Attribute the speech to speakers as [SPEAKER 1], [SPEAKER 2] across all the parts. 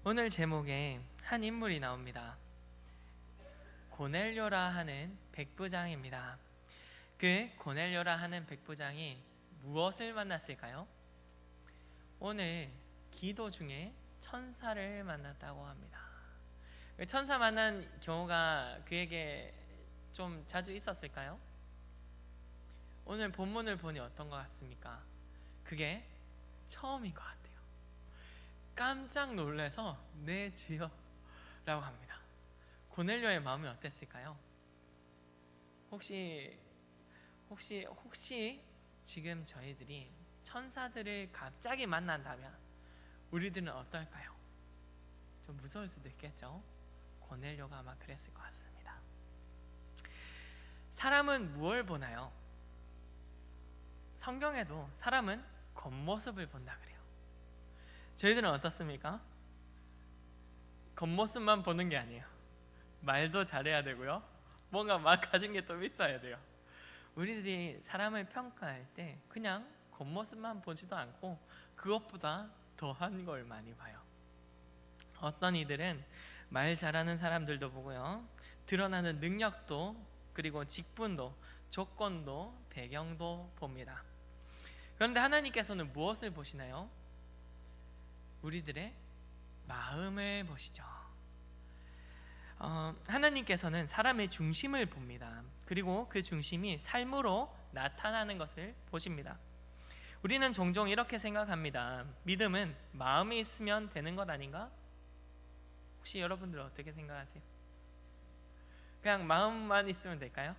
[SPEAKER 1] 오늘 제목에 한 인물이 나옵니다. 고넬료라 하는 백부장입니다. 그 고넬료라 하는 백부장이 무엇을 만났을까요? 오늘 기도 중에 천사를 만났다고 합니다. 천사 만난 경우가 그에게 좀 자주 있었을까요? 오늘 본문을 보니 어떤 것 같습니까? 그게 처음인 것 같아요. 깜짝 놀라서 네 주여 라고 합니다. 고넬료의 마음이 어땠을까요? 혹시 지금 저희들이 천사들을 갑자기 만난다면 우리들은 어떨까요? 좀 무서울 수도 있겠죠? 고넬료가 아마 그랬을 것 같습니다. 사람은 무엇을 보나요? 성경에도 사람은 겉모습을 본다 그래요. 저희들은 어떻습니까? 겉모습만 보는 게 아니에요. 말도 잘해야 되고요. 뭔가 막 가진 게 또 있어야 돼요. 우리들이 사람을 평가할 때 그냥 겉모습만 보지도 않고 그것보다 더한 걸 많이 봐요. 어떤 이들은 말 잘하는 사람들도 보고요. 드러나는 능력도, 그리고 직분도, 조건도, 배경도 봅니다. 그런데 하나님께서는 무엇을 보시나요? 우리들의 마음을 보시죠. 하나님께서는 사람의 중심을 봅니다. 그리고 그 중심이 삶으로 나타나는 것을 보십니다. 우리는 종종 이렇게 생각합니다. 믿음은 마음이 있으면 되는 것 아닌가? 혹시 여러분들은 어떻게 생각하세요? 그냥 마음만 있으면 될까요?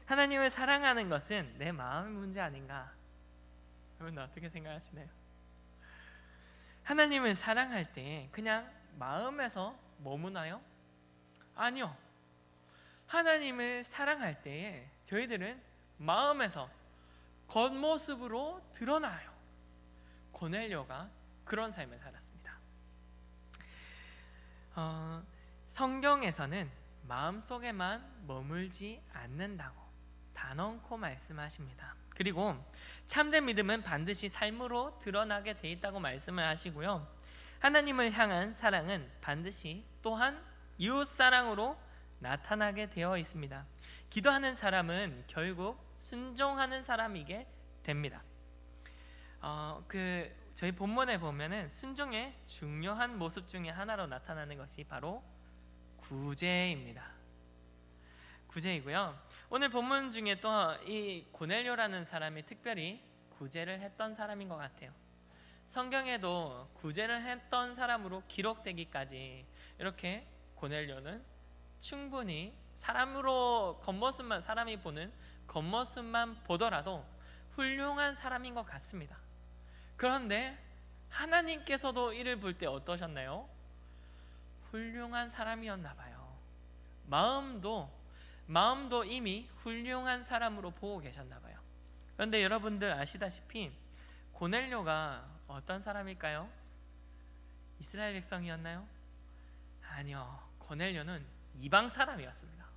[SPEAKER 1] 하나님을 사랑하는 것은 내 마음의 문제 아닌가? 여러분 어떻게 생각하시나요? 하나님을 사랑할 때 그냥 마음에서 머무나요? 아니요. 하나님을 사랑할 때에 저희들은 마음에서 겉모습으로 드러나요. 고넬료가 그런 삶을 살았습니다. 성경에서는 마음속에만 머물지 않는다고 단언코 말씀하십니다. 그리고 참된 믿음은 반드시 삶으로 드러나게 돼 있다고 말씀을 하시고요. 하나님을 향한 사랑은 반드시 또한 이웃사랑으로 나타나게 되어 있습니다. 기도하는 사람은 결국 순종하는 사람이게 됩니다. 저희 본문에 보면은 순종의 중요한 모습 중에 하나로 나타나는 것이 바로 구제입니다. 구제이고요. 오늘 본문 중에 또 이 고넬료라는 사람이 특별히 구제를 했던 사람인 것 같아요. 성경에도 구제를 했던 사람으로 기록되기까지 이렇게 고넬료는 충분히 사람으로 겉모습만, 사람이 보는 겉모습만 보더라도 훌륭한 사람인 것 같습니다. 그런데 하나님께서도 이를 볼 때 어떠셨나요? 훌륭한 사람이었나 봐요. 마음도 이미 훌륭한 사람으로 보고 계셨나 봐요. 그런데 여러분들 아시다시피 고넬료가 어떤 사람일까요? 이스라엘 백성이었나요? 아니요. 고넬료는 이방 사람이었습니다.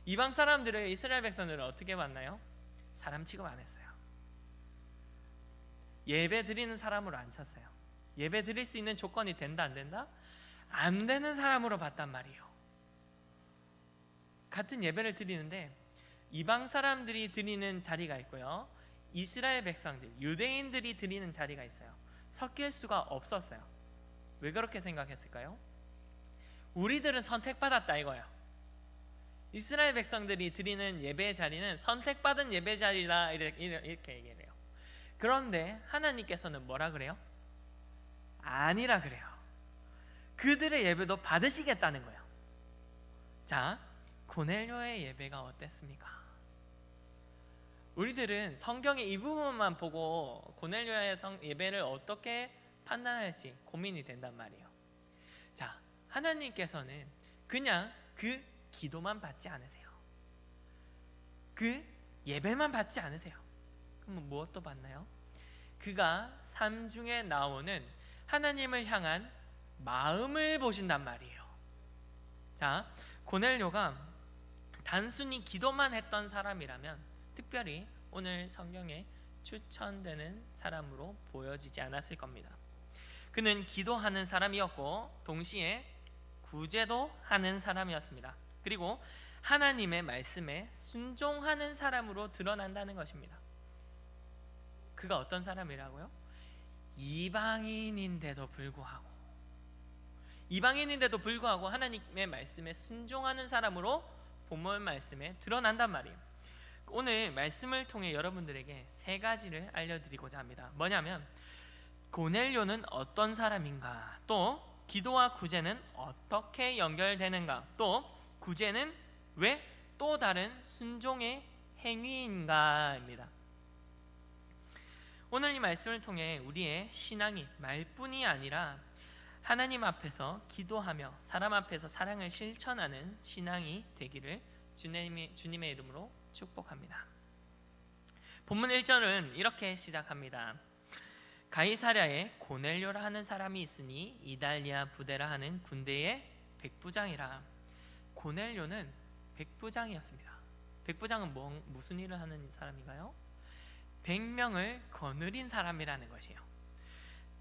[SPEAKER 1] 이방 사람들을 이스라엘 백성들은 어떻게 봤나요? 사람 취급 안 했어요. 예배 드리는 사람으로 안 쳤어요. 예배 드릴 수 있는 조건이 된다 안 된다? 안 되는 사람으로 봤단 말이에요. 같은 예배를 드리는데 이방 사람들이 드리는 자리가 있고요, 이스라엘 백성들, 유대인들이 드리는 자리가 있어요. 섞일 수가 없었어요. 왜 그렇게 생각했을까요? 우리들은 선택받았다 이거예요. 이스라엘 백성들이 드리는 예배 자리는 선택받은 예배 자리다 이렇게 얘기를 해요. 그런데 하나님께서는 뭐라 그래요? 아니라 그래요. 그들의 예배도 받으시겠다는 거예요. 자, 고넬료의 예배가 어땠습니까? 우리들은 성경의 이 부분만 보고 고넬료의 예배를 어떻게 판단할지 고민이 된단 말이에요. 자, 하나님께서는 그냥 그 기도만 받지 않으세요. 그 예배만 받지 않으세요. 그럼 무엇도 받나요? 그가 삶 중에 나오는 하나님을 향한 마음을 보신단 말이에요. 자, 고넬료가 단순히 기도만 했던 사람이라면 특별히 오늘 성경에 추천되는 사람으로 보여지지 않았을 겁니다. 그는 기도하는 사람이었고 동시에 구제도 하는 사람이었습니다. 그리고 하나님의 말씀에 순종하는 사람으로 드러난다는 것입니다. 그가 어떤 사람이라고요? 이방인인데도 불구하고 하나님의 말씀에 순종하는 사람으로 본문 말씀에 드러난단 말이에요. 오늘 말씀을 통해 여러분들에게 세 가지를 알려드리고자 합니다. 뭐냐면 고넬료는 어떤 사람인가, 또 기도와 구제는 어떻게 연결되는가, 또 구제는 왜 또 다른 순종의 행위인가입니다. 오늘 이 말씀을 통해 우리의 신앙이 말뿐이 아니라 하나님 앞에서 기도하며 사람 앞에서 사랑을 실천하는 신앙이 되기를 주님의 이름으로 축복합니다. 본문 1절은 이렇게 시작합니다. 가이사랴에 고넬료라 하는 사람이 있으니 이달리아 부대라 하는 군대의 백부장이라. 고넬료는 백부장이었습니다. 백부장은 무슨 일을 하는 사람인가요? 100명을 거느린 사람이라는 것이에요.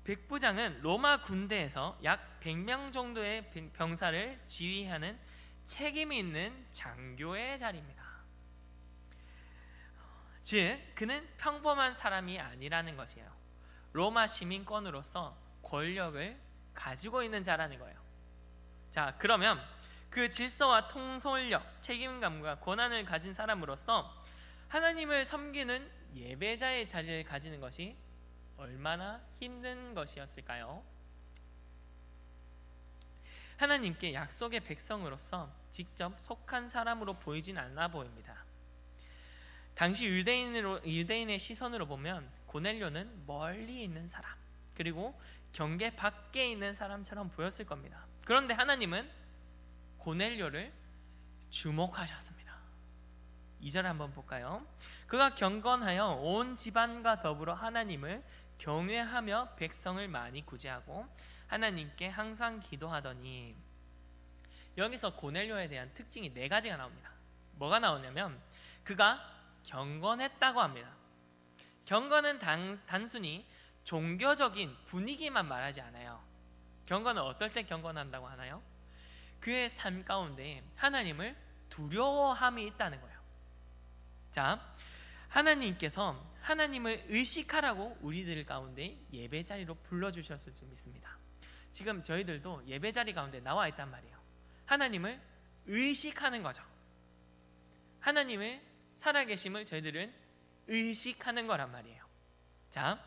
[SPEAKER 1] 백부장은 로마 군대에서 약 100명 정도의 병사를 지휘하는 책임이 있는 장교의 자리입니다. 즉 그는 평범한 사람이 아니라는 것이에요. 로마 시민권으로서 권력을 가지고 있는 자라는 거예요. 자, 그러면 그 질서와 통솔력, 책임감과 권한을 가진 사람으로서 하나님을 섬기는 예배자의 자리를 가지는 것이 얼마나 힘든 것이었을까요? 하나님께 약속의 백성으로서 직접 속한 사람으로 보이진 않아 보입니다. 당시 유대인의 시선으로 보면 고넬료는 멀리 있는 사람, 그리고 경계 밖에 있는 사람처럼 보였을 겁니다. 그런데 하나님은 고넬료를 주목하셨습니다. 2절 한번 볼까요? 그가 경건하여 온 집안과 더불어 하나님을 경외하며 백성을 많이 구제하고 하나님께 항상 기도하더니. 여기서 고넬료에 대한 특징이 4가지가 나옵니다. 뭐가 나오냐면 그가 경건했다고 합니다. 경건은 단순히 종교적인 분위기만 말하지 않아요. 경건은 어떨 때 경건한다고 하나요? 그의 삶 가운데 하나님을 두려워함이 있다는 거예요. 자, 하나님께서 하나님을 의식하라고 우리들 가운데 예배자리로 불러주셨을 줄 믿습니다. 지금 저희들도 예배자리 가운데 나와 있단 말이에요. 하나님을 의식하는 거죠. 하나님의 살아계심을 저희들은 의식하는 거란 말이에요. 자,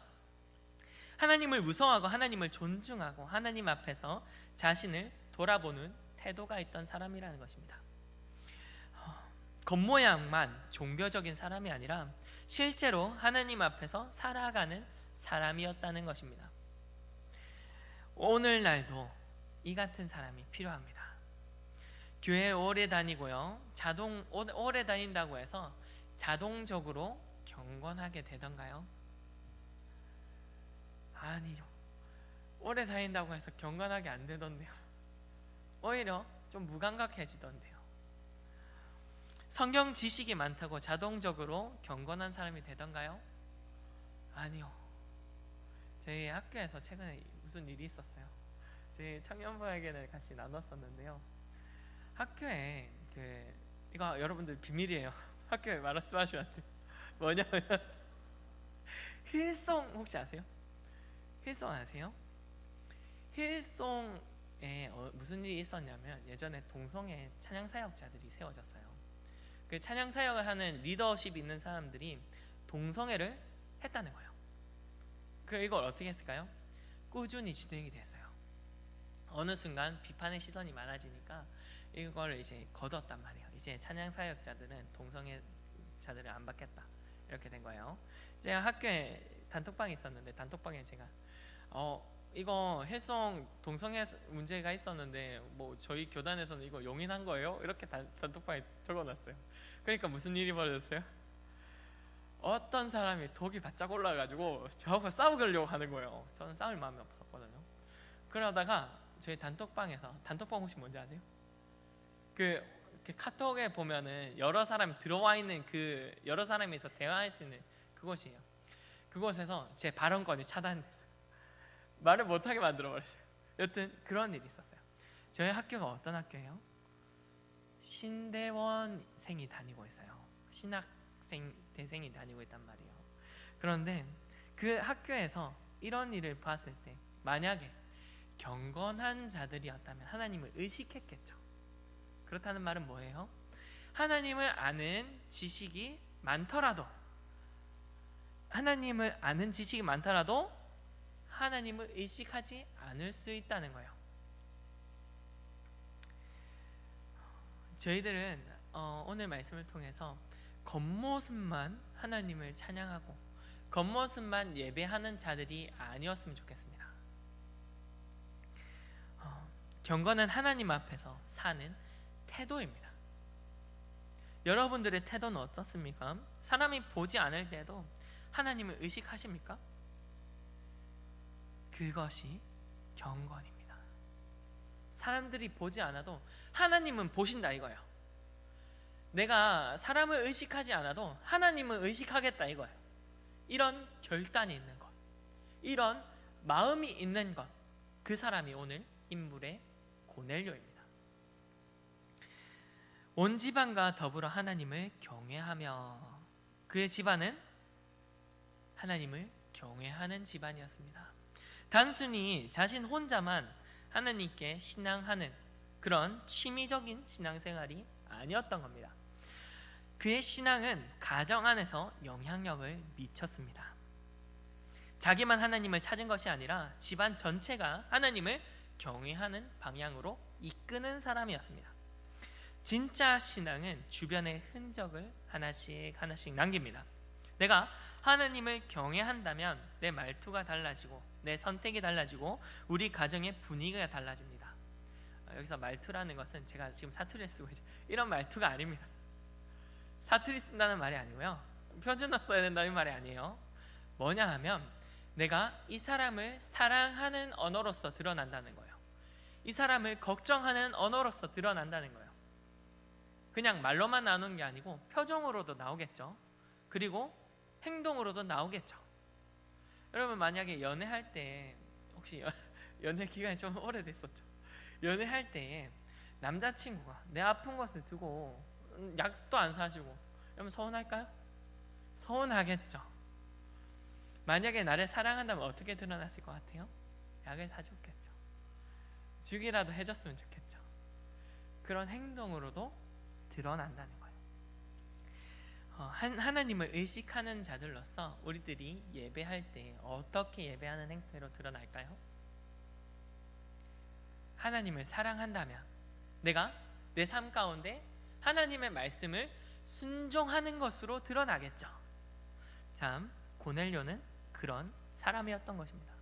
[SPEAKER 1] 하나님을 무서워하고 하나님을 존중하고 하나님 앞에서 자신을 돌아보는 태도가 있던 사람이라는 것입니다. 겉모양만 종교적인 사람이 아니라 실제로 하나님 앞에서 살아가는 사람이었다는 것입니다. 오늘날도 이 같은 사람이 필요합니다. 교회 오래 다니고요, 오래 다닌다고 해서 자동적으로 경건하게 되던가요? 아니요. 오래 다닌다고 해서 경건하게 안 되던데요. 오히려 좀 무감각해지던데요. 성경 지식이 많다고 자동적으로 경건한 사람이 되던가요? 아니요. 저희 학교에서 최근에 무슨 일이 있었어요. 저희 청년부에게는 같이 나눴었는데요. 학교에 이거 여러분들 비밀이에요. 학교에 말씀하시면 안 돼요. 뭐냐면 힐송 혹시 아세요? 힐송 아세요? 힐송에 무슨 일이 있었냐면 예전에 동성애 찬양 사역자들이 세워졌어요. 그 찬양 사역을 하는 리더십 있는 사람들이 동성애를 했다는 거예요. 이걸 어떻게 했을까요? 꾸준히 진행이 됐어요. 어느 순간 비판의 시선이 많아지니까 이걸 이제 거뒀단 말이에요. 이제 찬양 사역자들은 동성애자들을 안 받겠다, 이렇게 된 거예요. 제가 학교에 단톡방이 있었는데 단톡방에 제가 이거 힐송 동성애 문제가 있었는데 뭐 저희 교단에서는 이거 용인한 거예요? 이렇게 단톡방에 적어놨어요. 그러니까 무슨 일이 벌어졌어요? 어떤 사람이 독이 바짝 올라가지고 저하고 싸우려고 하는 거예요. 저는 싸울 마음이 없었거든요. 그러다가 저희 단톡방에서, 단톡방 혹시 뭔지 아세요? 그 카톡에 보면은 여러 사람이 들어와 있는 여러 사람이서 대화할 수 있는 그곳이에요. 그곳에서 제 발언권이 차단됐어요. 말을 못하게 만들어버렸어요. 여튼 그런 일이 있었어요. 저희 학교가 어떤 학교예요? 신대원생이 다니고 있어요. 신학생 대생이 다니고 있단 말이에요. 그런데 그 학교에서 이런 일을 봤을 때 만약에 경건한 자들이었다면 하나님을 의식했겠죠. 그렇다는 말은 뭐예요? 하나님을 아는 지식이 많더라도 하나님을 의식하지 않을 수 있다는 거예요. 저희들은 오늘 말씀을 통해서 겉모습만 하나님을 찬양하고 겉모습만 예배하는 자들이 아니었으면 좋겠습니다. 경건은 하나님 앞에서 사는 태도입니다. 여러분들의 태도는 어떻습니까? 사람이 보지 않을 때도 하나님을 의식하십니까? 그것이 경건입니다. 사람들이 보지 않아도 하나님은 보신다 이거예요. 내가 사람을 의식하지 않아도 하나님을 의식하겠다 이거예요. 이런 결단이 있는 것, 이런 마음이 있는 것, 그 사람이 오늘 인물의 고넬료입니다. 온 집안과 더불어 하나님을 경외하며, 그의 집안은 하나님을 경외하는 집안이었습니다. 단순히 자신 혼자만 하나님께 신앙하는 그런 취미적인 신앙생활이 아니었던 겁니다. 그의 신앙은 가정 안에서 영향력을 미쳤습니다. 자기만 하나님을 찾은 것이 아니라 집안 전체가 하나님을 경외하는 방향으로 이끄는 사람이었습니다. 진짜 신앙은 주변의 흔적을 하나씩 남깁니다. 내가 하나님을 경외한다면 내 말투가 달라지고 내 선택이 달라지고 우리 가정의 분위기가 달라집니다. 여기서 말투라는 것은 제가 지금 사투리를 쓰고 있죠. 이런 말투가 아닙니다. 사투리 쓴다는 말이 아니고요, 표준어 써야 된다는 말이 아니에요. 뭐냐 하면 내가 이 사람을 사랑하는 언어로서 드러난다는 거예요. 이 사람을 걱정하는 언어로서 드러난다는 거예요. 그냥 말로만 나오는 게 아니고 표정으로도 나오겠죠. 그리고 행동으로도 나오겠죠. 여러분 만약에 연애할 때, 혹시 연애 기간이 좀 오래됐었죠? 연애할 때 남자친구가 내 아픈 것을 두고 약도 안 사주고 여러분 서운할까요? 서운하겠죠. 만약에 나를 사랑한다면 어떻게 드러났을 것 같아요? 약을 사줬겠죠. 주기라도 해줬으면 좋겠죠. 그런 행동으로도 드러난다는 거예요. 하나님을 의식하는 자들로서 우리들이 예배할 때 어떻게 예배하는 행태로 드러날까요? 하나님을 사랑한다면 내가 내 삶 가운데 하나님의 말씀을 순종하는 것으로 드러나겠죠. 참, 고넬료는 그런 사람이었던 것입니다.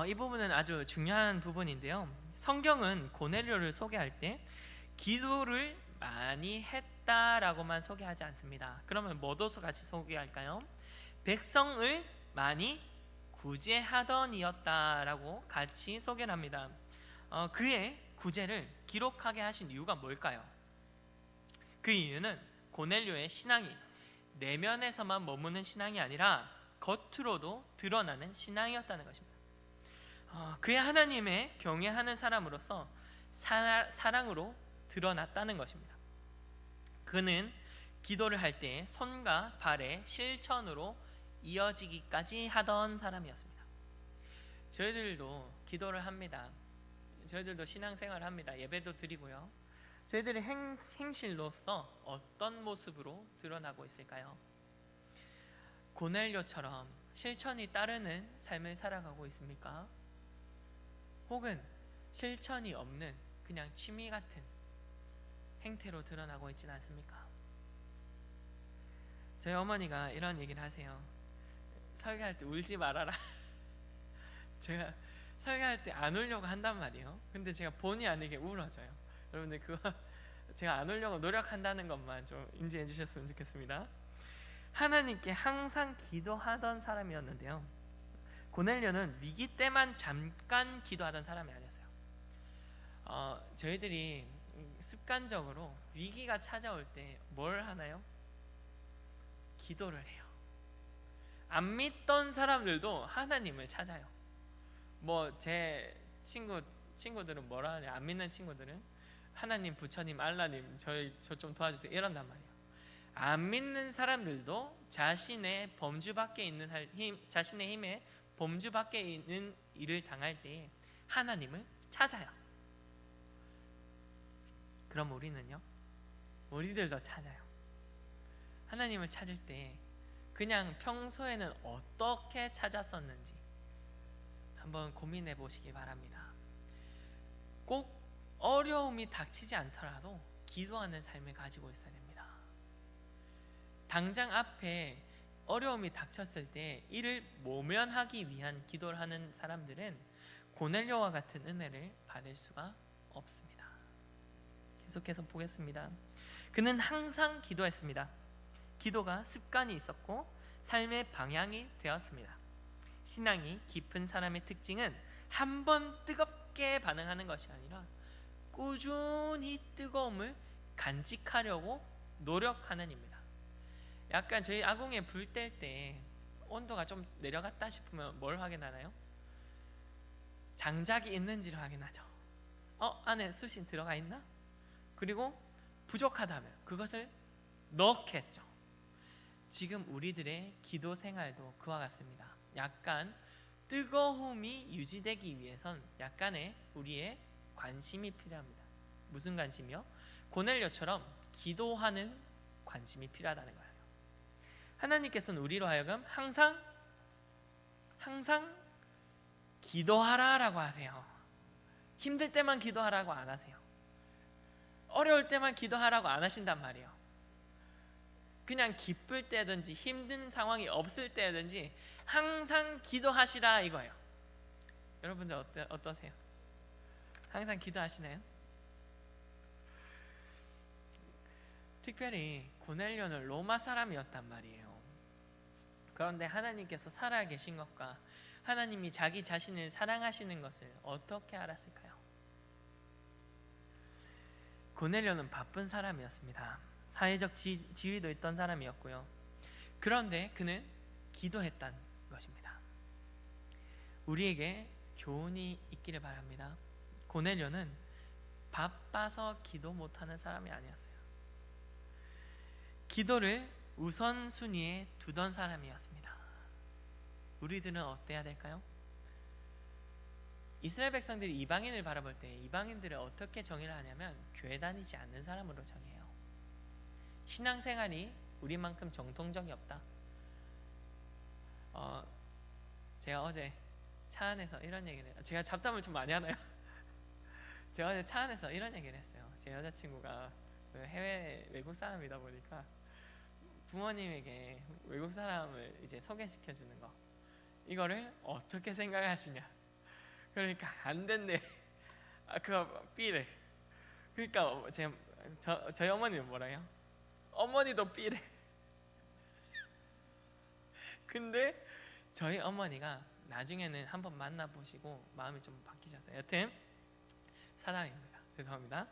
[SPEAKER 1] 이 부분은 아주 중요한 부분인데요, 성경은 고넬료를 소개할 때 기도를 많이 했다라고만 소개하지 않습니다. 그러면 뭐도 같이 소개할까요? 백성을 많이 구제하더니였다라고 같이 소개를 합니다. 그의 구제를 기록하게 하신 이유가 뭘까요? 그 이유는 고넬료의 신앙이 내면에서만 머무는 신앙이 아니라 겉으로도 드러나는 신앙이었다는 것입니다. 그의 하나님의 경외하는 사람으로서 사랑으로 드러났다는 것입니다. 그는 기도를 할 때 손과 발의 실천으로 이어지기까지 하던 사람이었습니다. 저희들도 기도를 합니다. 저희들도 신앙생활을 합니다. 예배도 드리고요. 저희들의 행실로서 어떤 모습으로 드러나고 있을까요? 고넬료처럼 실천이 따르는 삶을 살아가고 있습니까? 혹은 실천이 없는 그냥 취미 같은 행태로 드러나고 있지는 않습니까? 저희 어머니가 이런 얘기를 하세요. 설교할 때 울지 말아라. 제가 설교할 때 안 울려고 한단 말이에요. 근데 제가 본의 아니게 울어져요. 여러분들 그거 제가 안 울려고 노력한다는 것만 좀 인지해 주셨으면 좋겠습니다. 하나님께 항상 기도하던 사람이었는데요, 고넬료는 위기 때만 잠깐 기도하던 사람이 아니었어요. 저희들이 습관적으로 위기가 찾아올 때 뭘 하나요? 기도를 해요. 안 믿던 사람들도 하나님을 찾아요. 뭐 제 친구들은 뭐라 하냐, 안 믿는 친구들은 하나님, 부처님, 알라님 저 좀 도와주세요 이런단 말이에요. 안 믿는 사람들도 자신의 범주 밖에 있는 자신의 힘에 범주 밖에 있는 일을 당할 때 하나님을 찾아요. 그럼 우리는요? 우리들도 찾아요. 하나님을 찾을 때 그냥 평소에는 어떻게 찾았었는지 한번 고민해 보시기 바랍니다. 꼭 어려움이 닥치지 않더라도 기도하는 삶을 가지고 있어야 됩니다. 당장 앞에 어려움이 닥쳤을 때 이를 모면하기 위한 기도를 하는 사람들은 고넬료와 같은 은혜를 받을 수가 없습니다. 계속해서 보겠습니다. 그는 항상 기도했습니다. 기도가 습관이 있었고 삶의 방향이 되었습니다. 신앙이 깊은 사람의 특징은 한 번 뜨겁게 반응하는 것이 아니라 꾸준히 뜨거움을 간직하려고 노력하는 입니다. 약간 저희 아궁이에 불 뗄 때 온도가 좀 내려갔다 싶으면 뭘 확인하나요? 장작이 있는지를 확인하죠. 안에 숯이 들어가 있나? 그리고 부족하다면 그것을 넣겠죠. 지금 우리들의 기도 생활도 그와 같습니다. 약간 뜨거움이 유지되기 위해선 약간의 우리의 관심이 필요합니다. 무슨 관심이요? 고넬료처럼 기도하는 관심이 필요하다는 거예요. 하나님께서는 우리로 하여금 항상 기도하라라고 하세요. 힘들 때만 기도하라고 안 하세요. 어려울 때만 기도하라고 안 하신단 말이에요. 그냥 기쁠 때든지 힘든 상황이 없을 때든지 항상 기도하시라 이거예요. 여러분들 어떠세요? 항상 기도하시나요? 특별히 고넬료는 로마 사람이었단 말이에요. 그런데 하나님께서 살아계신 것과 하나님이 자기 자신을 사랑하시는 것을 어떻게 알았을까요? 고넬료는 바쁜 사람이었습니다. 사회적 지위도 있던 사람이었고요. 그런데 그는 기도했다는 것입니다. 우리에게 교훈이 있기를 바랍니다. 고넬료는 바빠서 기도 못하는 사람이 아니었어요. 기도를 우선순위에 두던 사람이었습니다. 우리들은 어때야 될까요? 이스라엘 백성들이 이방인을 바라볼 때 이방인들을 어떻게 정의를 하냐면 교회 다니지 않는 사람으로 정해요. 신앙생활이 우리만큼 정통적이 없다. 제가 어제 차 안에서 이런 얘기를 해요. 제가 잡담을 좀 많이 하나요? 제가 어제 차 안에서 이런 얘기를 했어요. 제 여자친구가 해외 외국 사람이다 보니까 부모님에게 외국 사람을 이제 소개시켜 주는 거, 이거를 어떻게 생각하시냐. 그러니까 안 된대. 그거 삐래. 그러니까 저희 어머니는 뭐라요? 어머니도 삐래. 근데 저희 어머니가 나중에는 한번 만나보시고 마음이 좀 바뀌셨어요. 여튼 사랑입니다. 죄송합니다.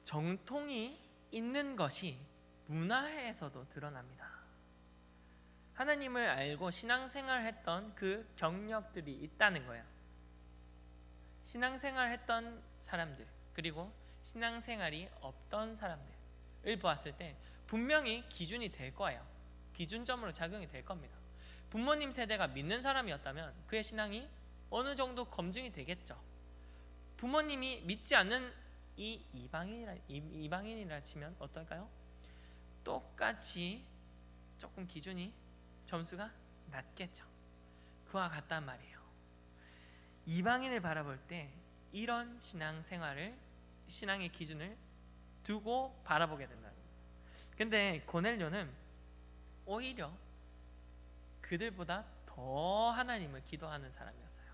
[SPEAKER 1] 정통이 있는 것이 문화에서도 드러납니다. 하나님을 알고 신앙생활했던 그 경력들이 있다는 거예요. 신앙생활했던 사람들 그리고 신앙생활이 없던 사람들을 보았을 때 분명히 기준이 될 거예요. 기준점으로 작용이 될 겁니다. 부모님 세대가 믿는 사람이었다면 그의 신앙이 어느 정도 검증이 되겠죠. 부모님이 믿지 않는 이방인이라 치면 어떨까요? 똑같이 조금 기준이 점수가 낮겠죠. 그와 같단 말이에요. 이방인을 바라볼 때 이런 신앙의 기준을 두고 바라보게 된다는 거예요. 근데 고넬료는 오히려 그들보다 더 하나님을 기도하는 사람이었어요.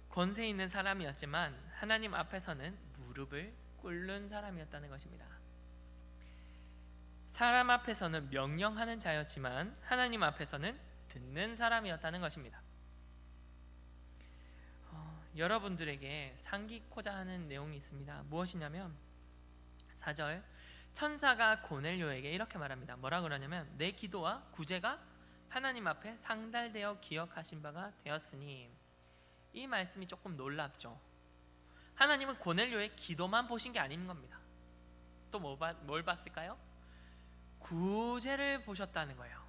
[SPEAKER 1] 권세 있는 사람이었지만 하나님 앞에서는 무릎을 꿇는 사람이었다는 것입니다. 사람 앞에서는 명령하는 자였지만 하나님 앞에서는 듣는 사람이었다는 것입니다. 여러분들에게 상기코자 하는 내용이 있습니다. 무엇이냐면 4절 천사가 고넬료에게 이렇게 말합니다. 뭐라 그러냐면 내 기도와 구제가 하나님 앞에 상달되어 기억하신 바가 되었으니. 이 말씀이 조금 놀랍죠. 하나님은 고넬료의 기도만 보신 게 아닌 겁니다. 또 뭘 봤을까요? 구제를 보셨다는 거예요.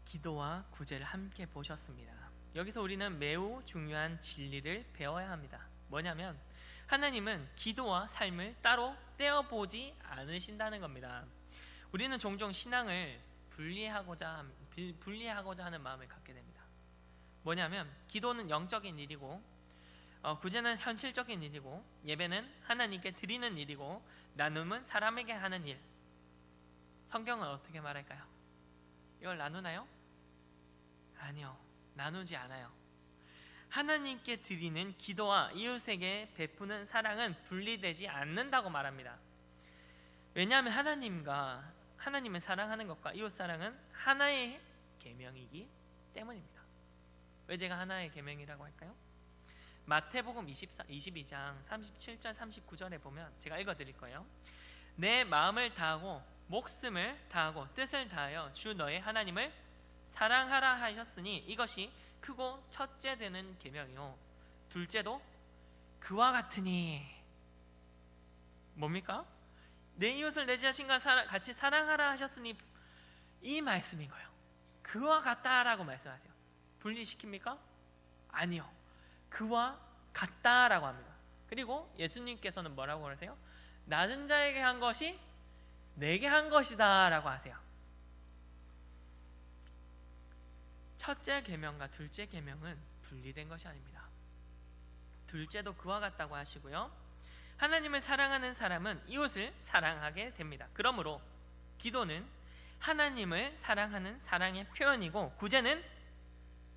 [SPEAKER 1] 기도와 구제를 함께 보셨습니다. 여기서 우리는 매우 중요한 진리를 배워야 합니다. 뭐냐면 하나님은 기도와 삶을 따로 떼어보지 않으신다는 겁니다. 우리는 종종 신앙을 분리하고자 하는 마음을 갖게 됩니다. 뭐냐면 기도는 영적인 일이고 구제는 현실적인 일이고 예배는 하나님께 드리는 일이고 나눔은 사람에게 하는 일. 성경은 어떻게 말할까요? 이걸 나누나요? 아니요, 나누지 않아요. 하나님께 드리는 기도와 이웃에게 베푸는 사랑은 분리되지 않는다고 말합니다. 왜냐하면 하나님을 사랑하는 것과 이웃 사랑은 하나의 계명이기 때문입니다. 왜 제가 하나의 계명이라고 할까요? 마태복음 22장 37절 39절에 보면 제가 읽어드릴 거예요. 내 마음을 다하고 목숨을 다하고 뜻을 다하여 주 너의 하나님을 사랑하라 하셨으니 이것이 크고 첫째 되는 계명이요 둘째도 그와 같으니. 뭡니까? 내 이웃을 내 자신과 같이 사랑하라 하셨으니 이 말씀인 거예요. 그와 같다라고 말씀하세요. 분리시킵니까? 아니요, 그와 같다라고 합니다. 그리고 예수님께서는 뭐라고 그러세요? 낮은 자에게 한 것이 내게 한 것이다 라고 하세요. 첫째 계명과 둘째 계명은 분리된 것이 아닙니다. 둘째도 그와 같다고 하시고요, 하나님을 사랑하는 사람은 이웃을 사랑하게 됩니다. 그러므로 기도는 하나님을 사랑하는 사랑의 표현이고 구제는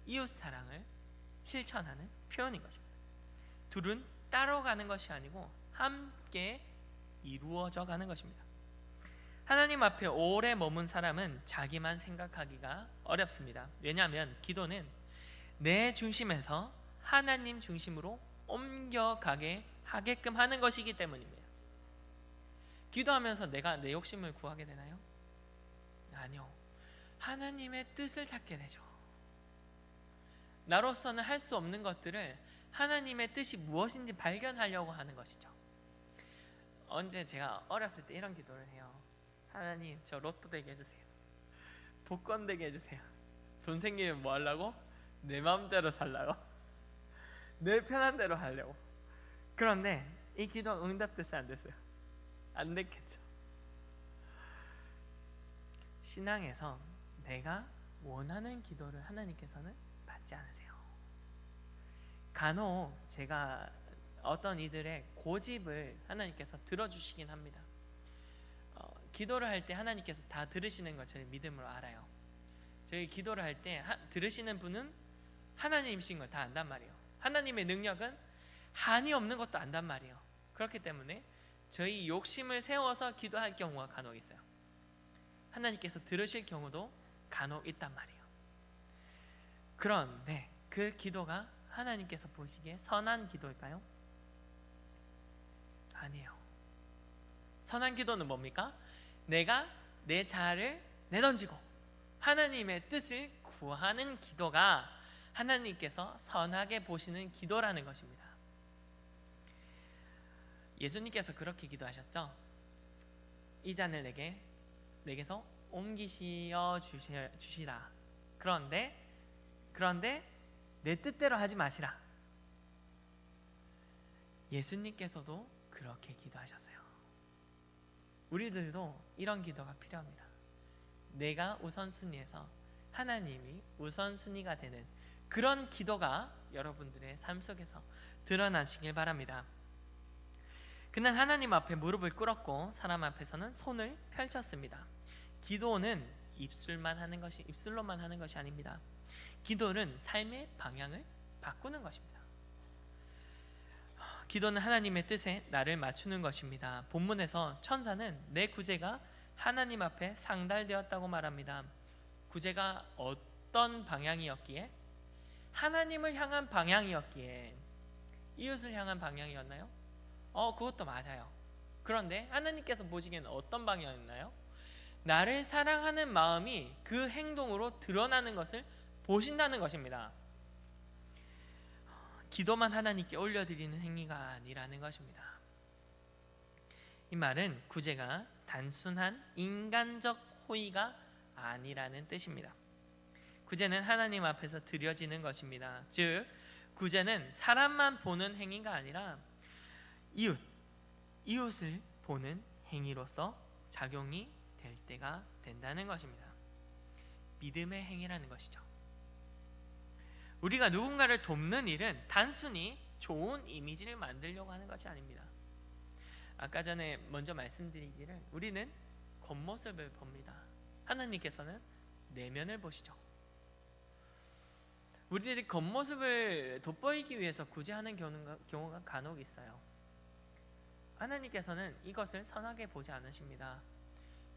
[SPEAKER 1] 이웃 사랑을 실천하는 표현인 것입니다. 둘은 따로 가는 것이 아니고 함께 이루어져 가는 것입니다. 하나님 앞에 오래 머문 사람은 자기만 생각하기가 어렵습니다. 왜냐하면 기도는 내 중심에서 하나님 중심으로 옮겨가게 하게끔 하는 것이기 때문입니다. 기도하면서 내가 내 욕심을 구하게 되나요? 아니요, 하나님의 뜻을 찾게 되죠. 나로서는 할 수 없는 것들을 하나님의 뜻이 무엇인지 발견하려고 하는 것이죠. 언제 제가 어렸을 때 이런 기도를 해요. 하나님, 저 로또 되게 해주세요. 복권 되게 해주세요. 돈 생기면 뭐 하려고? 내 마음대로 살라고. 내 편한 대로 하려고. 그런데 이 기도 응답됐어요? 안 됐어요? 안 됐겠죠. 신앙에서 내가 원하는 기도를 하나님께서는 받지 않으세요. 간혹 제가 어떤 이들의 고집을 하나님께서 들어주시긴 합니다. 기도를 할 때 하나님께서 다 들으시는 걸 저희 믿음으로 알아요. 저희 기도를 할 때 들으시는 분은 하나님이신 걸 다 안단 말이에요. 하나님의 능력은 한이 없는 것도 안단 말이에요. 그렇기 때문에 저희 욕심을 세워서 기도할 경우가 간혹 있어요. 하나님께서 들으실 경우도 간혹 있단 말이에요. 그런데 그 기도가 하나님께서 보시기에 선한 기도일까요? 아니에요. 선한 기도는 뭡니까? 내가 내 자아를 내던지고 하나님의 뜻을 구하는 기도가 하나님께서 선하게 보시는 기도라는 것입니다. 예수님께서 그렇게 기도하셨죠. 이 잔을 내게서 옮기시어 주시라. 그런데 내 뜻대로 하지 마시라. 예수님께서도 그렇게 기도하셨어요. 우리들도 이런 기도가 필요합니다. 내가 우선순위에서 하나님이 우선순위가 되는 그런 기도가 여러분들의 삶 속에서 드러나시길 바랍니다. 그는 하나님 앞에 무릎을 꿇었고 사람 앞에서는 손을 펼쳤습니다. 기도는 입술로만 하는 것이 아닙니다. 기도는 삶의 방향을 바꾸는 것입니다. 기도는 하나님의 뜻에 나를 맞추는 것입니다. 본문에서 천사는 내 구제가 하나님 앞에 상달되었다고 말합니다. 구제가 어떤 방향이었기에? 하나님을 향한 방향이었기에. 이웃을 향한 방향이었나요? 그것도 맞아요. 그런데 하나님께서 보시기에는 어떤 방향이었나요? 나를 사랑하는 마음이 그 행동으로 드러나는 것을 보신다는 것입니다. 기도만 하나님께 올려드리는 행위가 아니라는 것입니다. 이 말은 구제가 단순한 인간적 호의가 아니라는 뜻입니다. 구제는 하나님 앞에서 드려지는 것입니다. 즉 구제는 사람만 보는 행위가 아니라 이웃을 보는 행위로서 작용이 될 때가 된다는 것입니다. 믿음의 행위라는 것이죠. 우리가 누군가를 돕는 일은 단순히 좋은 이미지를 만들려고 하는 것이 아닙니다. 아까 전에 먼저 말씀드리기를 우리는 겉모습을 봅니다. 하나님께서는 내면을 보시죠. 우리들이 겉모습을 돋보이기 위해서 구제하는 경우가 간혹 있어요. 하나님께서는 이것을 선하게 보지 않으십니다.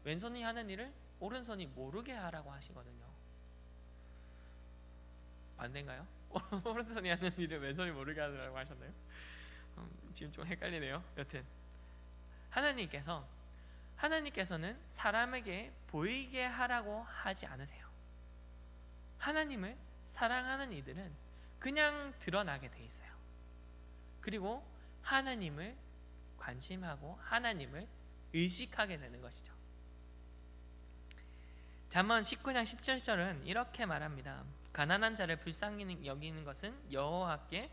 [SPEAKER 1] 왼손이 하는 일을 오른손이 모르게 하라고 하시거든요. 반대인가요? 오른손이 하는 일을 왼손이 모르게 하라고 하셨나요? 지금 좀 헷갈리네요. 여튼 하나님께서는 사람에게 보이게 하라고 하지 않으세요. 하나님을 사랑하는 이들은 그냥 드러나게 돼 있어요. 그리고 하나님을 관심하고 하나님을 의식하게 되는 것이죠. 잠언 19장 17절은 이렇게 말합니다. 가난한 자를 불쌍히 여기는 것은 여호와께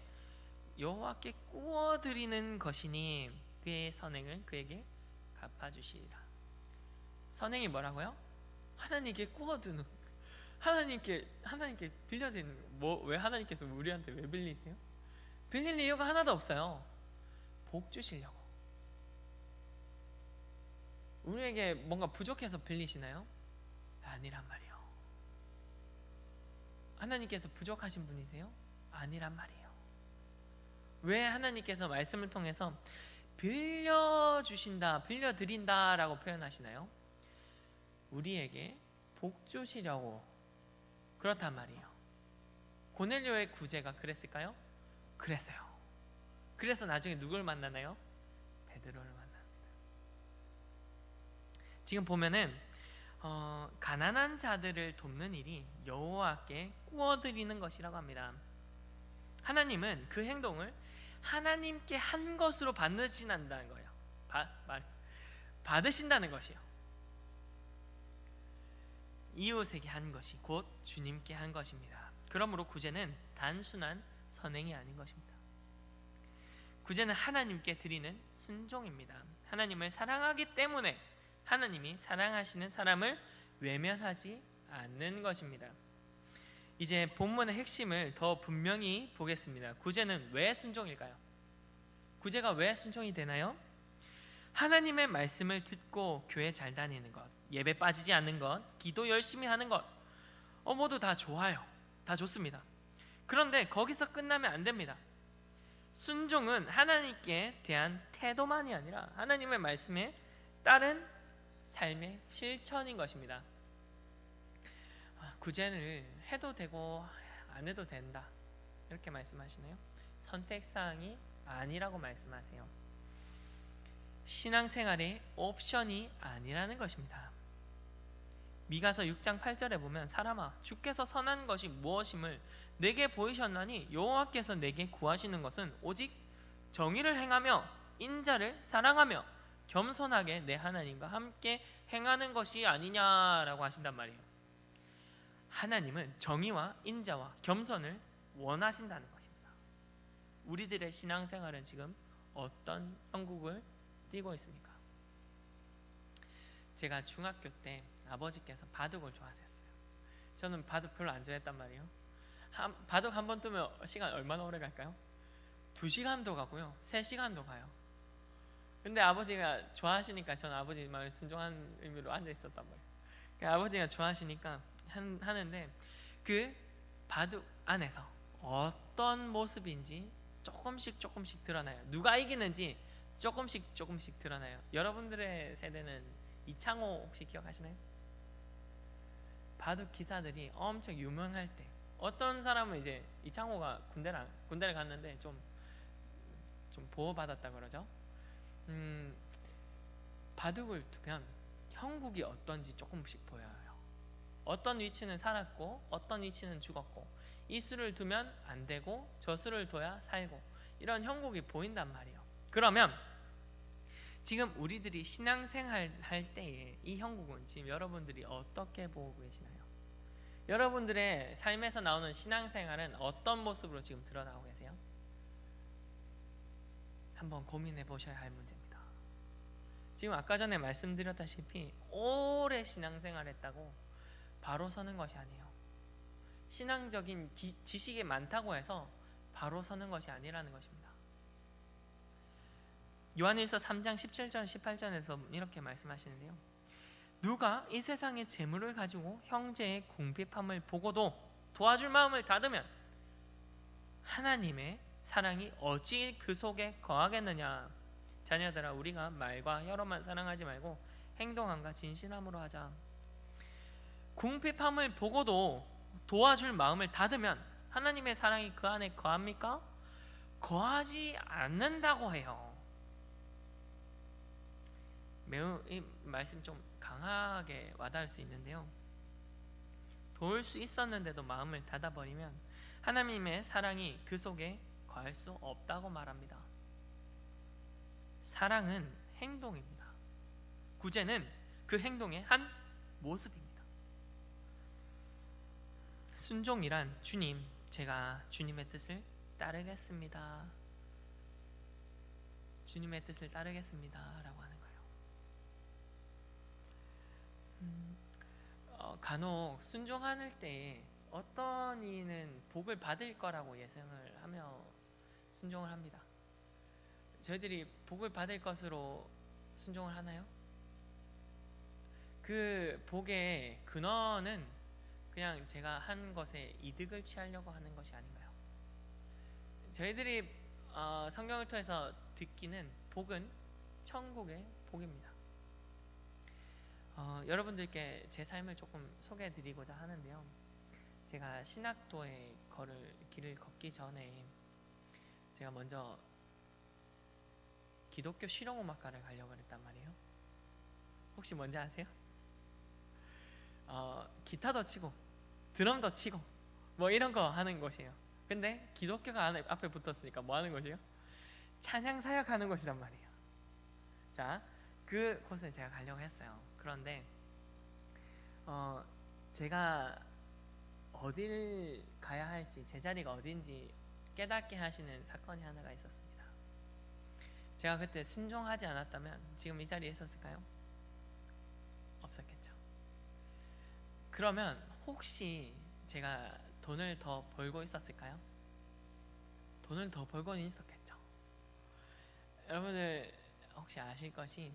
[SPEAKER 1] 꾸어드리는 것이니 그의 선행을 그에게 갚아주시리라. 선행이 뭐라고요? 하나님께 꾸어드는, 하나님께 빌려드리는 거. 왜 하나님께서 우리한테 왜 빌리세요? 빌릴 이유가 하나도 없어요. 복 주시려고. 우리에게 뭔가 부족해서 빌리시나요? 아니란 말이에요. 하나님께서 부족하신 분이세요? 아니란 말이에요. 왜 하나님께서 말씀을 통해서 빌려주신다, 빌려드린다라고 표현하시나요? 우리에게 복 주시려고 그렇단 말이에요. 고넬료의 구제가 그랬을까요? 그랬어요. 그래서 나중에 누굴 만나나요? 베드로를 만납니다. 지금 보면은 가난한 자들을 돕는 일이 여호와께 꾸어드리는 것이라고 합니다. 하나님은 그 행동을 하나님께 한 것으로 받으신다는 거예요. 받으신다는 것이요. 이웃에게 한 것이 곧 주님께 한 것입니다. 그러므로 구제는 단순한 선행이 아닌 것입니다. 구제는 하나님께 드리는 순종입니다. 하나님을 사랑하기 때문에 하나님이 사랑하시는 사람을 외면하지 않는 것입니다. 이제 본문의 핵심을 더 분명히 보겠습니다. 구제는 왜 순종일까요? 구제가 왜 순종이 되나요? 하나님의 말씀을 듣고 교회 잘 다니는 것, 예배 빠지지 않는 것, 기도 열심히 하는 것, 모두 다 좋아요. 다 좋습니다. 그런데 거기서 끝나면 안 됩니다. 순종은 하나님께 대한 태도만이 아니라 하나님의 말씀에 따른 삶의 실천인 것입니다. 구제를 해도 되고 안 해도 된다 이렇게 말씀하시네요. 선택사항이 아니라고 말씀하세요. 신앙생활의 옵션이 아니라는 것입니다. 미가서 6장 8절에 보면 사람아 주께서 선한 것이 무엇임을 내게 보이셨나니 여호와께서 내게 구하시는 것은 오직 정의를 행하며 인자를 사랑하며 겸손하게 내 하나님과 함께 행하는 것이 아니냐라고 하신단 말이에요. 하나님은 정의와 인자와 겸손을 원하신다는 것입니다. 우리들의 신앙생활은 지금 어떤 형국을 띠고 있습니까? 제가 중학교 때 아버지께서 바둑을 좋아하셨어요. 저는 바둑 별로 안 좋아했단 말이에요. 바둑 한 번 뜨면 시간 얼마나 오래 갈까요? 2시간도 가고요 3시간도 가요. 근데 아버지가 좋아하시니까 저는 아버지 말 순종한 의미로 앉아 있었단 말이에요. 아버지가 좋아하시니까 하는데 그 바둑 안에서 어떤 모습인지 조금씩 드러나요. 누가 이기는지 조금씩 드러나요. 여러분들의 세대는 이창호 혹시 기억하시나요? 바둑 기사들이 엄청 유명할 때 어떤 사람은 이제 이창호가 군대를 갔는데 좀 보호받았다 그러죠. 바둑을 두면 형국이 어떤지 조금씩 보여요. 어떤 위치는 살았고 어떤 위치는 죽었고, 이 수를 두면 안 되고 저 수를 둬야 살고, 이런 형국이 보인단 말이에요. 그러면 지금 우리들이 신앙생활 할 때에 이 형국은 지금 여러분들이 어떻게 보고 계시나요? 여러분들의 삶에서 나오는 신앙생활은 어떤 모습으로 지금 드러나고 계세요? 한번 고민해 보셔야 할 문제입니다. 지금 아까 전에 말씀드렸다시피 오래 신앙생활 했다고 바로 서는 것이 아니에요. 신앙적인 지식이 많다고 해서 바로 서는 것이 아니라는 것입니다. 요한일서 3장 17절 18절에서 이렇게 말씀하시는데요, 누가 이 세상의 재물을 가지고 형제의 궁핍함을 보고도 도와줄 마음을 닫으면 하나님의 사랑이 어찌 그 속에 거하겠느냐. 자녀들아, 우리가 말과 혀로만 사랑하지 말고 행동함과 진실함으로 하자. 궁핍함을 보고도 도와줄 마음을 닫으면 하나님의 사랑이 그 안에 거합니까? 거하지 않는다고 해요. 매우 이 말씀 좀 강하게 와닿을 수 있는데요, 도울 수 있었는데도 마음을 닫아버리면 하나님의 사랑이 그 속에 거할 수 없다고 말합니다. 사랑은 행동입니다. 구제는 그 행동의 한 모습입니다. 순종이란 주님, 제가 주님의 뜻을 따르겠습니다, 주님의 뜻을 따르겠습니다 라고 하는 거예요. 간혹 순종할 때 어떤 이는 복을 받을 거라고 예상을 하며 순종을 합니다. 저희들이 복을 받을 것으로 순종을 하나요? 그 복의 근원은 그냥 제가 한 것에 이득을 취하려고 하는 것이 아닌가요? 저희들이 성경을 통해서 듣기는 복은 천국의 복입니다. 여러분들께 제 삶을 조금 소개해 드리고자 하는데요, 제가 신학도의 길을 걷기 전에 제가 먼저 기독교 실용음악과를 가려고 했단 말이에요. 혹시 뭔지 아세요? 기타도 치고 드럼도 치고 뭐 이런 거 하는 곳이에요. 근데 기독교가 앞에 붙었으니까 뭐 하는 곳이에요? 찬양 사역하는 곳이란 말이에요. 자, 그 곳에 제가 가려고 했어요. 그런데 제가 어딜 가야 할지, 제 자리가 어딘지 깨닫게 하시는 사건이 하나가 있었습니다. 제가 그때 순종하지 않았다면 지금 이 자리에 있었을까요? 없었겠죠. 그러면 혹시 제가 돈을 더 벌고 있었을까요? 돈을 더 벌고는 있었겠죠. 여러분들 혹시 아실 것이,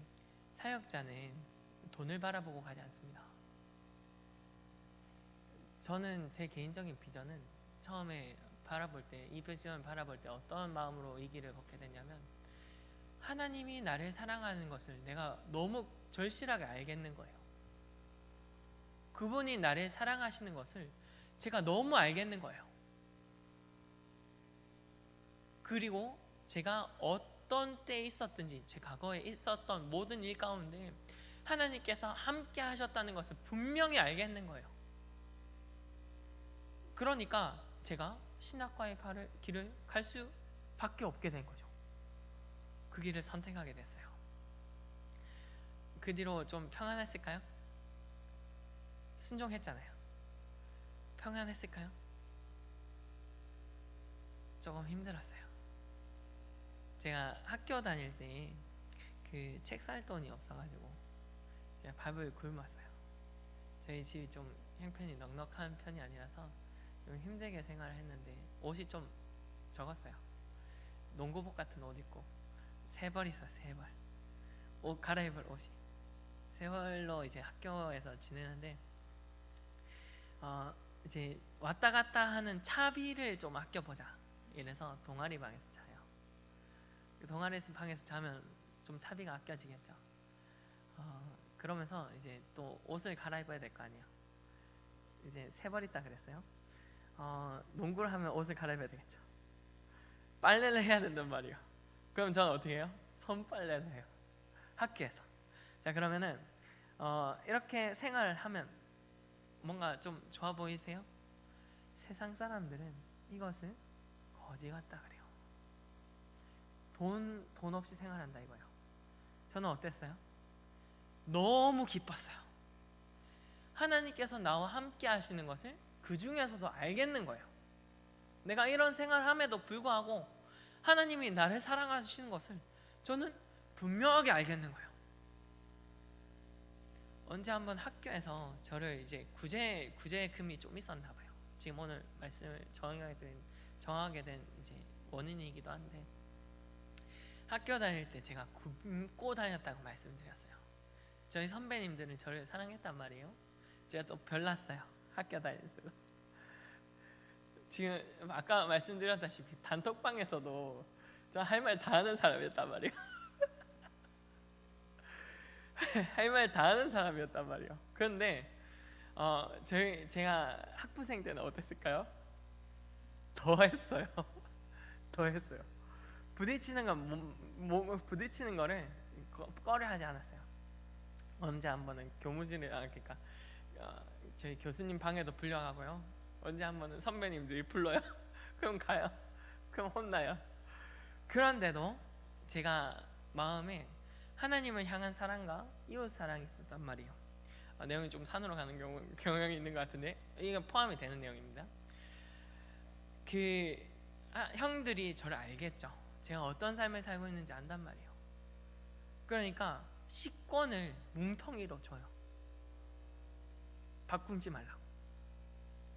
[SPEAKER 1] 사역자는 돈을 바라보고 가지 않습니다. 저는 제 개인적인 비전은 처음에 이 비전을 바라볼 때 어떤 마음으로 이 길을 걷게 됐냐면, 하나님이 나를 사랑하는 것을 내가 너무 절실하게 알겠는 거예요. 그분이 나를 사랑하시는 것을 제가 너무 알겠는 거예요. 그리고 제가 어떤 때에 있었든지 제 과거에 있었던 모든 일 가운데 하나님께서 함께 하셨다는 것을 분명히 알겠는 거예요. 그러니까 제가 신학과의 길을 갈 수밖에 없게 된 거죠. 그 길을 선택하게 됐어요. 그 뒤로 좀 평안했을까요? 순종했잖아요. 평안했을까요? 조금 힘들었어요. 제가 학교 다닐 때 그 책 살 돈이 없어가지고 제가 밥을 굶었어요. 저희 집이 좀 형편이 넉넉한 편이 아니라서 좀 힘들게 생활을 했는데, 옷이 좀 적었어요. 농구복 같은 옷 입고 3벌 있어요. 3벌 옷 갈아입을 옷이 3벌로 이제 학교에서 지내는데, 이제 왔다 갔다 하는 차비를 좀 아껴보자 이래서 동아리 방에서 자요. 동아리 방에서 자면 좀 차비가 아껴지겠죠. 그러면서 이제 또 옷을 갈아입어야 될 거 아니에요. 이제 3벌 있다 그랬어요. 농구를 하면 옷을 갈아입어야 되겠죠. 빨래를 해야 된단 말이에요. 그럼 저는 어떻게 해요? 손빨래를 해요. 학교에서. 자, 그러면은 이렇게 생활을 하면 뭔가 좀 좋아 보이세요? 세상 사람들은 이것을 거지 같다 그래요. 돈 없이 생활한다 이거예요. 저는 어땠어요? 너무 기뻤어요. 하나님께서 나와 함께 하시는 것을 그 중에서도 알겠는 거예요. 내가 이런 생활함에도 불구하고 하나님이 나를 사랑하시는 것을 저는 분명하게 알겠는 거예요. 언제 한번 학교에서 저를 이제 구제 금이 좀 있었나 봐요. 지금 오늘 말씀을 정하게 된 이제 원인이기도 한데, 학교 다닐 때 제가 굶고 다녔다고 말씀드렸어요. 저희 선배님들은 저를 사랑했단 말이에요. 제가 또 별났어요. 학교 다니면서. 지금 아까 말씀드렸다시피 단톡방에서도 저 할 말 다 하는 사람이었단 말이에요. 할 말 다 하는 사람이었단 말이에요. 그런데 제가 학부생 때는 어땠을까요? 더 했어요. 더 했어요. 부딪히는 거를 꺼려하지 않았어요. 언제 한 번은 교무실에 그러니까 저희 교수님 방에도 불려가고요. 언제 한 번은 선배님들이 불러요. 그럼 가요. 그럼 혼나요. 그런데도 제가 마음에 하나님을 향한 사랑과 이웃 사랑이 있었단 말이에요. 내용이 좀 산으로 가는 경향이 있는 것 같은데 이건 포함이 되는 내용입니다. 형들이 저를 알겠죠. 제가 어떤 삶을 살고 있는지 안단 말이에요. 그러니까 식권을 뭉텅이로 줘요. 밥 굶지 말라고.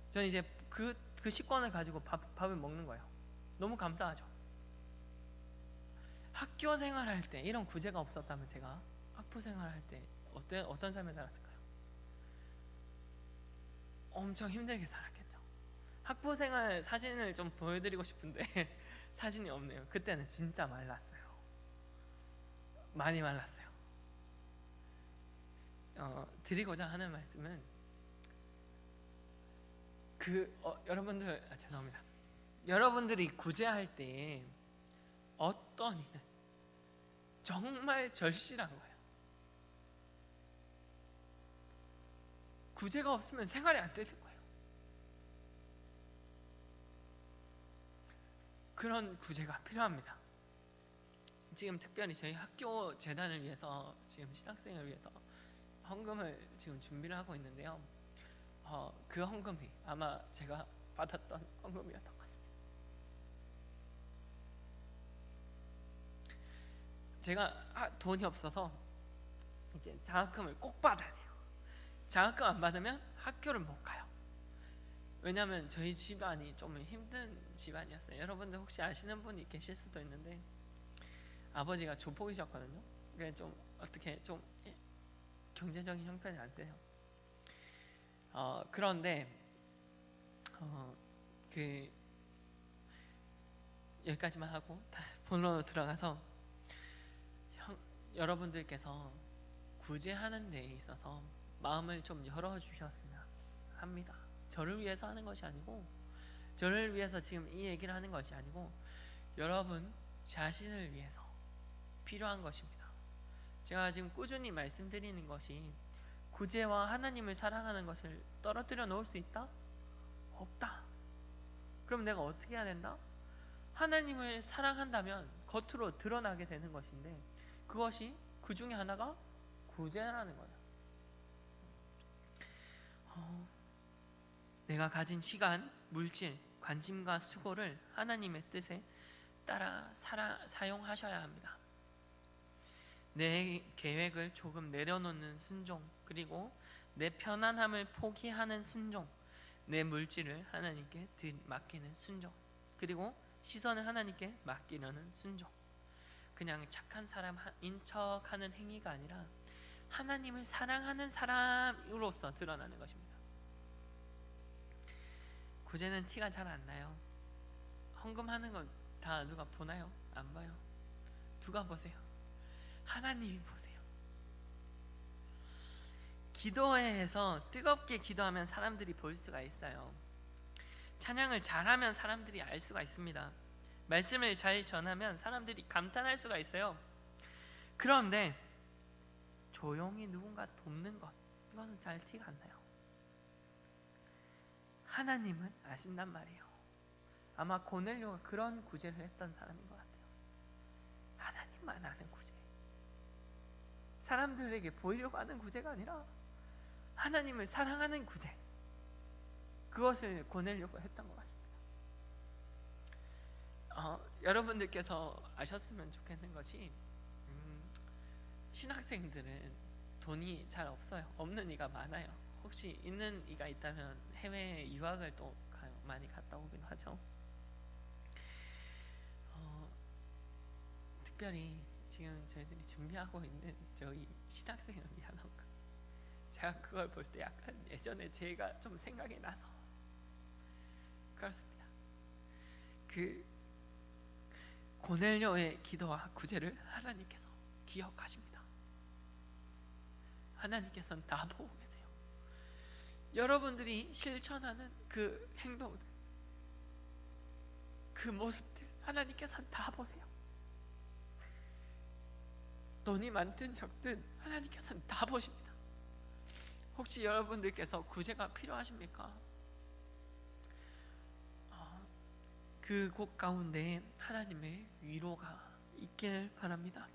[SPEAKER 1] 저는 이제 그 식권을 가지고 밥을 먹는 거예요. 너무 감사하죠. 학교 생활할 때 이런 구제가 없었다면 제가 학부 생활할 때 어떤 삶을 살았을까요? 엄청 힘들게 살았겠죠. 학부 생활 사진을 좀 보여드리고 싶은데 사진이 없네요. 그때는 진짜 말랐어요. 많이 말랐어요. 드리고자 하는 말씀은 죄송합니다. 여러분들이 구제할 때 어떤 이는 정말 절실한 거예요. 구제가 없으면 생활이 안 되는 거예요. 그런 구제가 필요합니다. 지금 특별히 저희 학교 재단을 위해서 지금 신학생을 위해서 헌금을 지금 준비를 하고 있는데요. 그 헌금이 아마 제가 받았던 헌금이었던 것 같습니다. 제가 돈이 없어서 이제 장학금을 꼭 받아야 돼요. 장학금 안 받으면 학교를 못 가요. 왜냐하면 저희 집안이 좀 힘든 집안이었어요. 여러분들 혹시 아시는 분이 계실 수도 있는데 아버지가 조폭이셨거든요. 그래 좀 어떻게 좀 경제적인 형편이 안 돼요. 그런데 여기까지만 하고 본론으로 들어가서 여러분들께서 구제하는 데에 있어서 마음을 좀 열어주셨으면 합니다. 저를 위해서 하는 것이 아니고, 저를 위해서 지금 이 얘기를 하는 것이 아니고 여러분 자신을 위해서 필요한 것입니다. 제가 지금 꾸준히 말씀드리는 것이 구제와 하나님을 사랑하는 것을 떨어뜨려 놓을 수 있다? 없다. 그럼 내가 어떻게 해야 된다? 하나님을 사랑한다면 겉으로 드러나게 되는 것인데, 그것이 그 중에 하나가 구제라는 거예요. 내가 가진 시간, 물질, 관심과 수고를 하나님의 뜻에 따라 사용하셔야 합니다. 내 계획을 조금 내려놓는 순종, 그리고 내 편안함을 포기하는 순종, 내 물질을 하나님께 맡기는 순종, 그리고 시선을 하나님께 맡기려는 순종. 그냥 착한 사람인 척하는 행위가 아니라 하나님을 사랑하는 사람으로서 드러나는 것입니다. 구제는 티가 잘 안 나요. 헌금하는 건 다 누가 보나요? 안 봐요. 누가 보세요? 하나님이 보세요. 기도회에서 뜨겁게 기도하면 사람들이 볼 수가 있어요. 찬양을 잘하면 사람들이 알 수가 있습니다. 말씀을 잘 전하면 사람들이 감탄할 수가 있어요. 그런데 조용히 누군가 돕는 것, 이거는 잘 티가 안 나요. 하나님은 아신단 말이에요. 아마 고넬료가 그런 구제를 했던 사람인 것 같아요. 하나님만 아는 구제, 사람들에게 보이려고 하는 구제가 아니라 하나님을 사랑하는 구제, 그것을 고넬료가 했던 것 같습니다. 여러분들께서 아셨으면 좋겠는 것이, 신학생들은 돈이 잘 없어요. 없는 이가 많아요. 혹시 있는 이가 있다면 해외 유학을 또 많이 갔다 오긴 하죠. 특별히 지금 저희들이 준비하고 있는 저희 신학생을 위한 헌금, 제가 그걸 볼 때 약간 예전에 제가 좀 생각이 나서 그렇습니다. 그 고넬료의 기도와 구제를 하나님께서 기억하십니다. 하나님께서는 다 보고 계세요. 여러분들이 실천하는 그 행동들, 그 모습들 하나님께서는 다 보세요. 돈이 많든 적든 하나님께서는 다 보십니다. 혹시 여러분들께서 구제가 필요하십니까? 그 곳 가운데 하나님의 위로가 있길 바랍니다.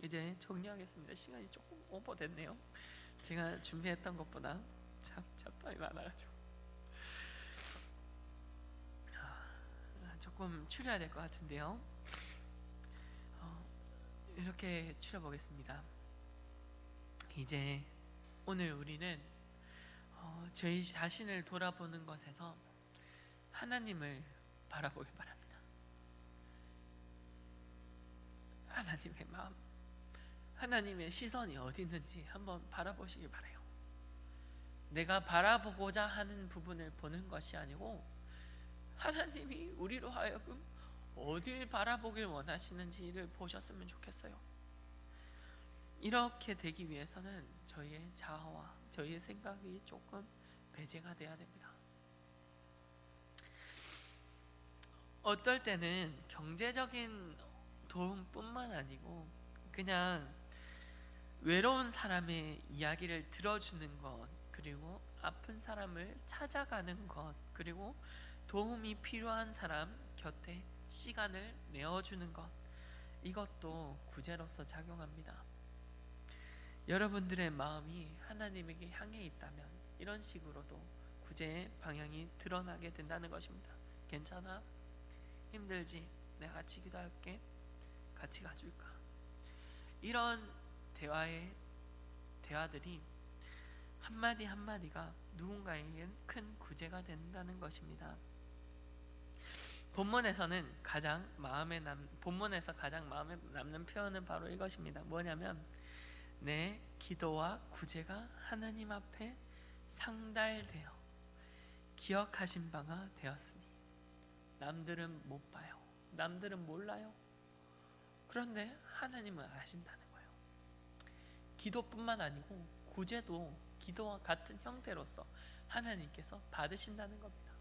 [SPEAKER 1] 이제 정리하겠습니다. 시간이 조금 오버됐네요. 제가 준비했던 것보다 참 잡담이 많아가지고 조금 추려야 될 것 같은데요. 이렇게 추려보겠습니다. 이제 오늘 우리는 저희 자신을 돌아보는 것에서 하나님을 바라보길 바랍니다. 하나님의 마음, 하나님의 시선이 어디 있는지 한번 바라보시길 바라요. 내가 바라보고자 하는 부분을 보는 것이 아니고 하나님이 우리로 하여금 어딜 바라보길 원하시는지를 보셨으면 좋겠어요. 이렇게 되기 위해서는 저희의 자아와 저희의 생각이 조금 배제가 돼야 됩니다. 어떨 때는 경제적인 도움뿐만 아니고 그냥 외로운 사람의 이야기를 들어주는 것, 그리고 아픈 사람을 찾아가는 것, 그리고 도움이 필요한 사람 곁에 시간을 내어주는 것, 이것도 구제로서 작용합니다. 여러분들의 마음이 하나님에게 향해 있다면 이런 식으로도 구제의 방향이 드러나게 된다는 것입니다. 괜찮아? 힘들지? 내가 같이 기도할게. 같이 가줄까? 이런 대화들이 한마디 한마디가 누군가에겐 큰 구제가 된다는 것입니다. 본문에서 가장 마음에 남는 표현은 바로 이것입니다. 뭐냐면 내 기도와 구제가 하나님 앞에 상달되어 기억하신 바가 되었으니 남들은 못 봐요. 남들은 몰라요. 그런데 하나님은 아신다는 거예요. 기도뿐만 아니고 구제도 기도와 같은 형태로서 하나님께서 받으신다는 겁니다.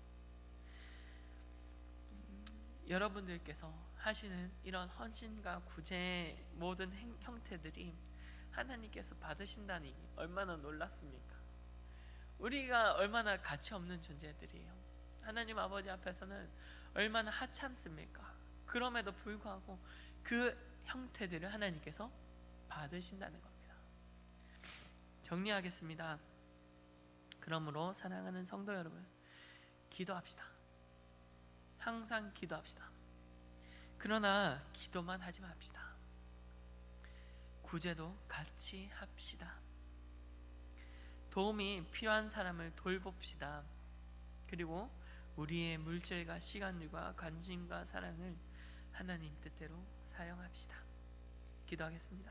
[SPEAKER 1] 여러분들께서 하시는 이런 헌신과 구제의 모든 형태들이 하나님께서 받으신다니 얼마나 놀랍습니까? 우리가 얼마나 가치 없는 존재들이에요. 하나님 아버지 앞에서는 얼마나 하찮습니까? 그럼에도 불구하고 그 형태들을 하나님께서 받으신다는 겁니다. 정리하겠습니다. 그러므로 사랑하는 성도 여러분, 기도합시다. 항상 기도합시다. 그러나 기도만 하지 맙시다. 구제도 같이 합시다. 도움이 필요한 사람을 돌봅시다. 그리고 우리의 물질과 시간과 관심과 사랑을 하나님 뜻대로 사용합시다. 기도하겠습니다.